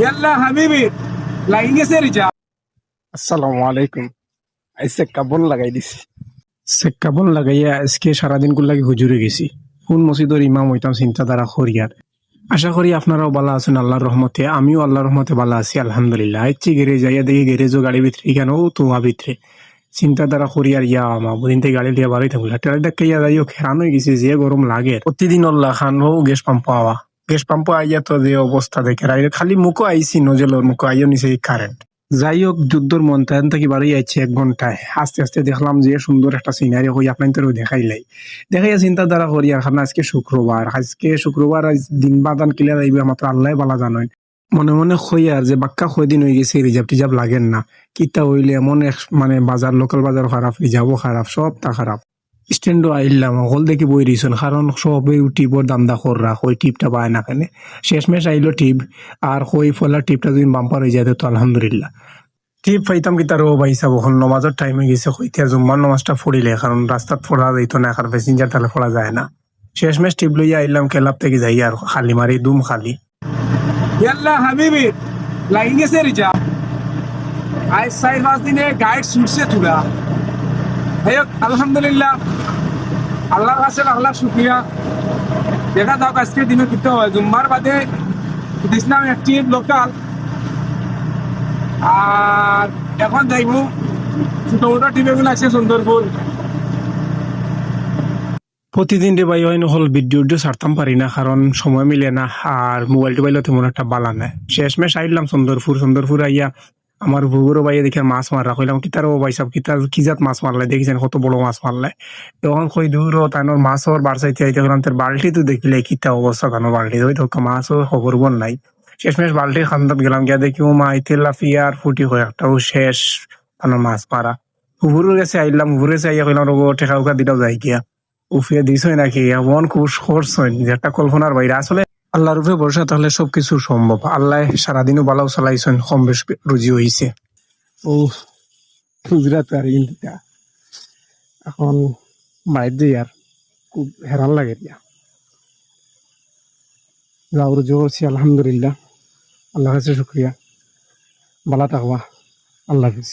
يلا حبيبي লাইনে সেরিচা। আসসালামু আলাইকুম। সেক্কা বন লাগাই দিছি। সেক্কা বন লাগাইয়া আজকে সারাদিন লাগে হুজুরে গেছি। কোন মসজিদের ইমাম হইতাম চিন্তাধারা করিয়ার। আশা করি আপনারাও ভালো আছেন আল্লাহর রহমতে। আমিও আল্লাহর রহমতে ভালো আছি আলহামদুলিল্লাহ। আইছি গ্যারেজ যাইয়া দেখি গ্যারেজও গাড়ি ভিতরে এখানেও তোমা ভিতরে চিন্তাধারা করিয়ার ইয়া আমা বুদিন থেকে গাড়ি লিয়া বাড়ি থাকুন টেলা ডাকাইয়া যাইও খেরান হয়ে গেছে যে গরম লাগে। প্রতিদিন আল্লাহ খান হোক গ্যাস পাম্প আওয়া গ্যাস পাম্প আইয়া তো যে অবস্থা দেখে খালি মুখো আইসি নজেলোর মুখো আইও নিচে কারেন্ট। যাই হোক যুদ্ধর মন্ত্রায়ন থেকে বাড়ি যাচ্ছে 1 ঘন্টায়। আস্তে আস্তে দেখলাম যে সুন্দর একটা সিনারি হই আপনার তো দেখাইলাই দেখাইয়া চিন্তাধারা করি আর আজকে শুক্রবার আজ দিন বাদান কিলা যাইবে মাত্র আল্লাহ বালা জানেন। মনে মনে হই আর যে বাক্কা কয়দিন হয়ে গেছে রিজার্ভ টিজার্ভ লাগেন না কিতা হইলে এমন মানে বাজার লোকাল বাজার খারাপ রিজার্ভও খারাপ সবটা খারাপ। স্ট্যান্ডও আইলাম হল দেখি বই দিয়েছেন কারণ সবে টিপর দামদা কররা ওই টিপটা পায় না কেন শেষমেশ আইলো টিপ আর কই ফলা টিপটা যদি বাম্পার হয়ে যায় তো আলহামদুলিল্লাহ। টিপ পাইতাম কি তার ভাই সাব এখন নমাজের টাইম হয়ে গেছে হইতে জুম্মার নমাজটা পড়িলে কারণ রাস্তাত পড়া যাইতো না কারণ প্যাসেঞ্জার তাহলে পড়া যায় না। শেষমেশ টিপ লইয়া আইলাম ক্লাব থেকে যাই আর খালি মারি দুম খালি। يلا حبيبي লাইনে সেরিচা। আজ 4-5 দিনে গাইড ছুটছে তুলা। আলহামদুলিল্লাহ আল্লাহর কাছে আল্লাহ শুকরিয়া। দেখা যাক আজকে দিনে কিতে হয় জুম্মার বাদে দিসলাম একটি লোকাল আর এখন যাইব ছোট ছোট টিপেগুলো আছে সুন্দরপুর। প্রতিদিন রে ভাই হয় হল ভিডিও ছাড়তাম পারি না কারণ সময় মিলে না আর মোবাইল টোবাইলও তেমন একটা বালা নাই। শেষমেশ আইলাম সুন্দরপুর আইয়া আমার ভুগুরো ভাইয়া দেখে মাছ মারা কইলাম কিতার ও ভাই সব কি জাত মাছ মারলাই দেখেছেন কত বড় মাছ মারলাই তখন কই দূর তাইনোর মাছ ওর বারসাইতে আইতে গেলাম তোর বাল্টি তো দেখলে কিতা অবস্থা কেন বাল্টি ওই তো মাছও খবর বল নাই। শেষমেশ বাল্টির খান্দাত গেলাম গিয়া দেখি ও মা ইতে লাফিয়ার ফুটি হয়ে একটাও শেষ তানোর মাছ মারা। হুবুরের কাছে আইলাম হুবুরের কাছে আইয়া কইলাম রোগ ঠেকা উকা দিটাও যাই গিয়া উফিয়া দিছই নাকি এমন খুশ করছই যে একটা কল্পনার বাইরে। আসলে আল্লাহর উপরে ভরসা তাহলে সবকিছু সম্ভব। আল্লাহ সারাদিনও বালাও চালাইছেন কম বেশ রুজি হইছে। ও গুজরাট আর ইন্ডিয়া এখন বাইর দিয়ে আর খুব হেরান লাগে দিয়া যাও রুজি করছি আলহামদুলিল্লাহ। আল্লাহ কাছে শুক্রিয়া। ভালো থাকবা। আল্লাহ হাফিজ।